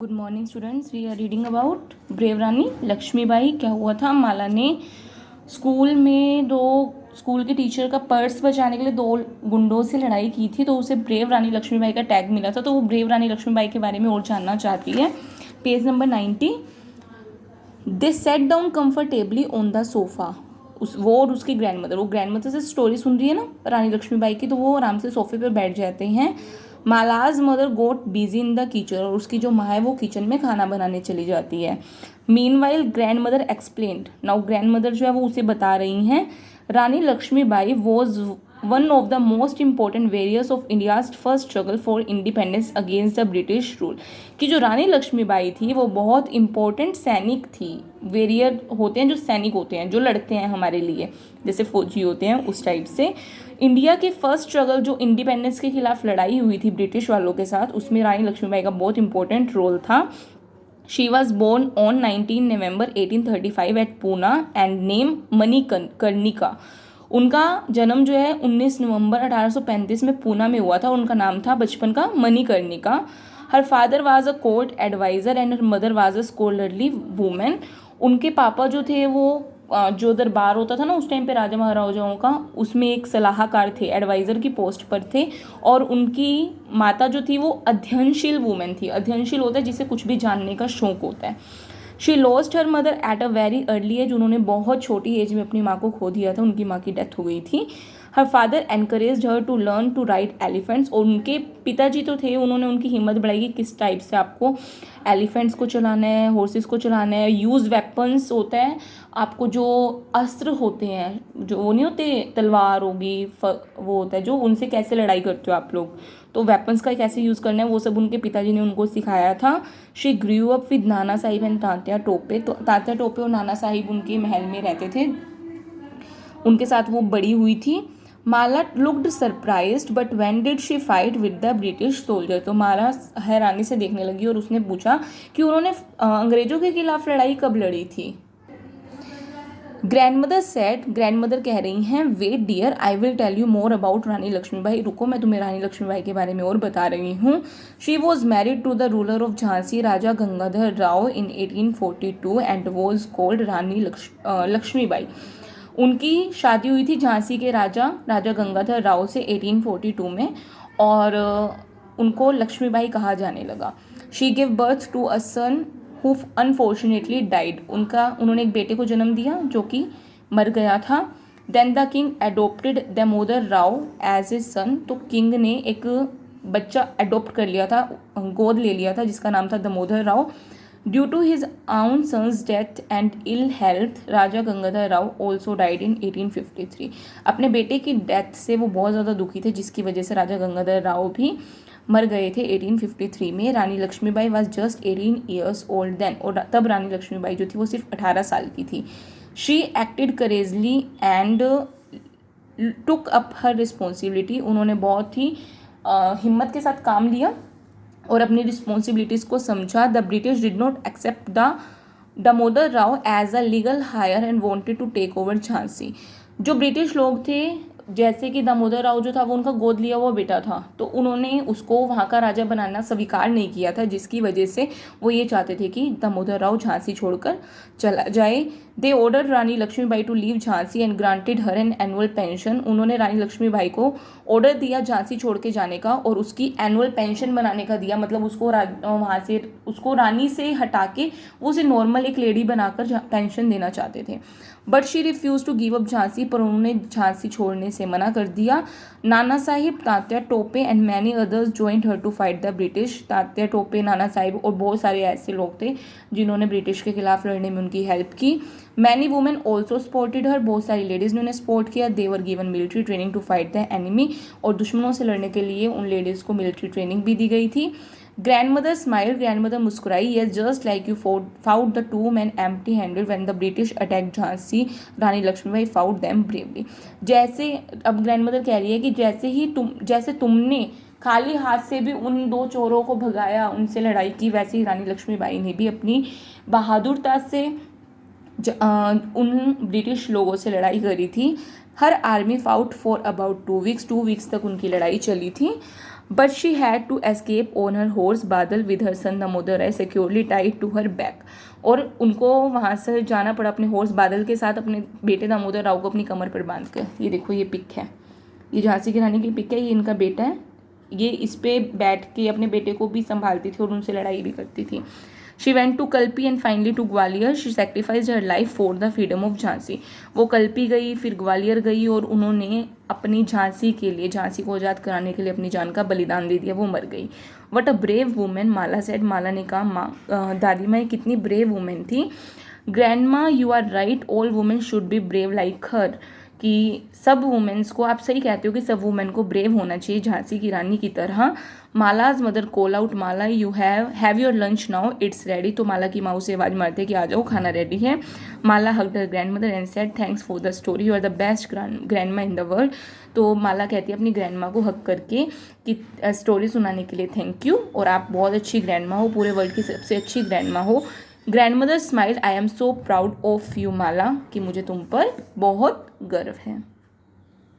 Good morning students, we are reading about brave Rani Lakshmibai. क्या हुआ था, माला ने स्कूल के टीचर का पर्स बचाने के लिए दो गुंडों से लड़ाई की थी, तो उसे ब्रेव रानी लक्ष्मीबाई का टैग मिला था। तो वो ब्रेव रानी लक्ष्मीबाई के बारे में और जानना चाहती है। Page number 90। They set down comfortably on the sofa. वो और उसकी वो ग्रैंड मदर से स्टोरी सुन रही है ना रानी लक्ष्मीबाई की, तो वो आराम से सोफे पर बैठ जाते हैं। Mala's mother got busy in the kitchen, और उसकी जो माँ है वो किचन में खाना बनाने चली जाती है। Meanwhile grandmother explained, now grandmother जो है वो उसे बता रही हैं, Rani Lakshmibai was one of the most important warriors of India's first struggle for independence against the British rule. कि जो रानी लक्ष्मीबाई थी वो बहुत इंपॉर्टेंट सैनिक थी। वेरियर होते हैं जो सैनिक होते हैं, जो लड़ते हैं हमारे लिए, जैसे फौजी होते हैं उस टाइप से। इंडिया के फर्स्ट स्ट्रगल जो इंडिपेंडेंस के खिलाफ लड़ाई हुई थी ब्रिटिश वालों के साथ, उसमें रानी लक्ष्मीबाई का बहुत इंपॉर्टेंट रोल था। She was born on 19 November 1835 at Poona and name Manikarnika. उनका जन्म जो है 19 नवंबर 1835 में पूना में हुआ था। उनका नाम था बचपन का Manikarnika. Her father was a court adviser and her mother was a scholarly women. उनके पापा जो थे वो जो दरबार होता था ना उस टाइम पे राजा महाराजाओं का, उसमें एक सलाहकार थे, एडवाइज़र की पोस्ट पर थे। और उनकी माता जो थी वो अध्ययनशील वूमेन थी। अध्ययनशील होता है जिसे कुछ भी जानने का शौक होता है। She lost her mother at a very early age, उन्होंने बहुत छोटी एज में अपनी माँ को खो दिया था, उनकी माँ की डेथ हो गई थी। Her father encourage her to learn to ride elephants, और उनके पिताजी तो थे, उन्होंने उनकी हिम्मत बढ़ाई कि किस टाइप से आपको एलिफेंट्स को चलाना है, हॉर्सेस को चलाना है। यूज़ वेपन्स होता है, आपको जो अस्त्र होते हैं, जो वो नहीं होते, तलवार होगी, वो होता है जो, उनसे कैसे लड़ाई करते हो आप लोग, तो वेपन्स का कैसे यूज़ करना है वो सब उनके पिताजी ने उनको सिखाया था। She grew up with Nana Sahib and Tatya Tope, तो तात्या टोपे और नाना साहिब उनके महल में रहते थे, उनके साथ वो बड़ी हुई थी। Mala looked surprised but when did she fight with the British soldier, तो माला हैरानी से देखने लगी और उसने पूछा कि उन्होंने अंग्रेजों के खिलाफ लड़ाई कब लड़ी थी। ग्रैंडमदर सेड, ग्रैंडमदर कह रही हैं, wait dear I will tell you more about Rani Lakshmibai, रुको मैं तुम्हें रानी लक्ष्मीबाई के बारे में और बता रही हूँ। She was married to the ruler of Jhansi Raja Gangadhar Rao in 1842 and was called Rani Lakshmibai. उनकी शादी हुई थी झांसी के राजा गंगाधर राव से 1842 में, और उनको लक्ष्मीबाई कहा जाने लगा। She give birth to a son who unfortunately died, उन्होंने एक बेटे को जन्म दिया जो कि मर गया था। Then the king adopted Damodar Rao as a son, तो किंग ने एक बच्चा एडोप्ट कर लिया था, गोद ले लिया था, जिसका नाम था Damodar Rao. Due to his own son's death and ill health, Raja Gangadhar Rao also died in 1853। अपने बेटे की डेथ से वो बहुत ज़्यादा दुखी थे, जिसकी वजह से राजा गंगाधर राव भी मर गए थे 1853 में। Rani Lakshmibai was just 18 years old then, और तब रानी लक्ष्मीबाई जो थी वो सिर्फ 18 साल की थी। She acted courageously and took up her responsibility, उन्होंने बहुत ही हिम्मत के साथ काम लिया और अपनी रिस्पॉन्सिबिलिटीज़ को समझा। The British did not accept the Damodar Rao as a legal heir and wanted to take over Jhansi. जो ब्रिटिश लोग थे, जैसे कि दामोदर राव जो था वो उनका गोद लिया हुआ बेटा था, तो उन्होंने उसको वहाँ का राजा बनाना स्वीकार नहीं किया था, जिसकी वजह से वो ये चाहते थे कि दामोदर राव झांसी छोड़कर चला जाए। They order Rani Lakshmibai to leave Jhansi and granted her an annual pension, उन्होंने रानी लक्ष्मीबाई को ऑर्डर दिया झांसी छोड़ के जाने का और उसकी एनुअल पेंशन बनाने का दिया, मतलब उसको वहाँ से उसको रानी से हटा के वो उसे नॉर्मल एक लेडी बनाकर पेंशन देना चाहते थे। But she refuse to give up Jhansi, पर उन्होंने झांसी छोड़ने से मना कर दिया। Nana Sahib, Tatya Tope and many others joint her to fight the British, Tatya Tope, Nana Sahib और बहुत सारे ऐसे लोग थे जिन्होंने ब्रिटिश के खिलाफ लड़ने में उनकी हेल्प की। Many women also supported her, बहुत सारी लेडीज़ ने उन्हें सपोर्ट किया। They were given military training to fight the enemy, और दुश्मनों से लड़ने के लिए उन लेडीज़ को मिलिट्री ट्रेनिंग भी दी गई थी। ग्रैंडमदर स्माइल, ग्रैंडमदर मुस्कुराई, yes just like you fought the two man empty handed when the British attack Jhansi, Rani Lakshmibai fought them bravely. जैसे अब ग्रैंडमदर कह रही है कि जैसे तुमने खाली हाथ से भी उन दो चोरों को भगाया, उनसे लड़ाई की, वैसे ही रानी लक्ष्मीबाई ने भी अपनी बहादुरता से उन ब्रिटिश लोगों से लड़ाई करी थी। Her army fought for about 2 weeks, 2 weeks तक उनकी लड़ाई चली थी। But she had to escape on her horse Badal with her son Damodar Rai securely tied to her back. और उनको वहाँ से जाना पड़ा अपने हॉर्स बादल के साथ, अपने बेटे दामोदर राव को अपनी कमर पर बांध कर। ये देखो ये पिक है, ये झांसी की रानी की पिक है, ये इनका बेटा है, ये इस पे बैठ के अपने बेटे को भी संभालती थी और उनसे लड़ाई भी करती थी। She went to Kalpi and finally to Gwalior, she sacrificed her life for the freedom of Jhansi. वो कल्पी गई, फिर ग्वालियर गई और उन्होंने अपनी झांसी के लिए, झांसी को आज़ाद कराने के लिए अपनी जान का बलिदान दे दिया, वो मर गई। What a brave women, Mala said. Mala ने कहा माँ दादी माँ कितनी ब्रेव वुमेन थी। ग्रैंड माँ you are right, all women should be brave like her, कि सब वुमेन्स को, आप सही कहते हो कि सब वुमेन को ब्रेव होना चाहिए झांसी की रानी की तरह। Mala's mother call out, Mala you have your lunch now, it's ready. तो माला की माँ उसे आवाज़ मारते कि आ जाओ, खाना रेडी है। Mala hugged her grand mother and said thanks for the story, you are the best grand माँ इन द वर्ल्ड। तो माला कहती है अपनी ग्रैंड माँ को हक करके कि स्टोरी सुनाने के लिए थैंक यू, और आप बहुत अच्छी ग्रैंड माँ हो, पूरे वर्ल्ड की सबसे अच्छी ग्रैंड माँ हो। Grand mother smile, I am so proud of you Mala, कि मुझे तुम पर बहुत गर्व है।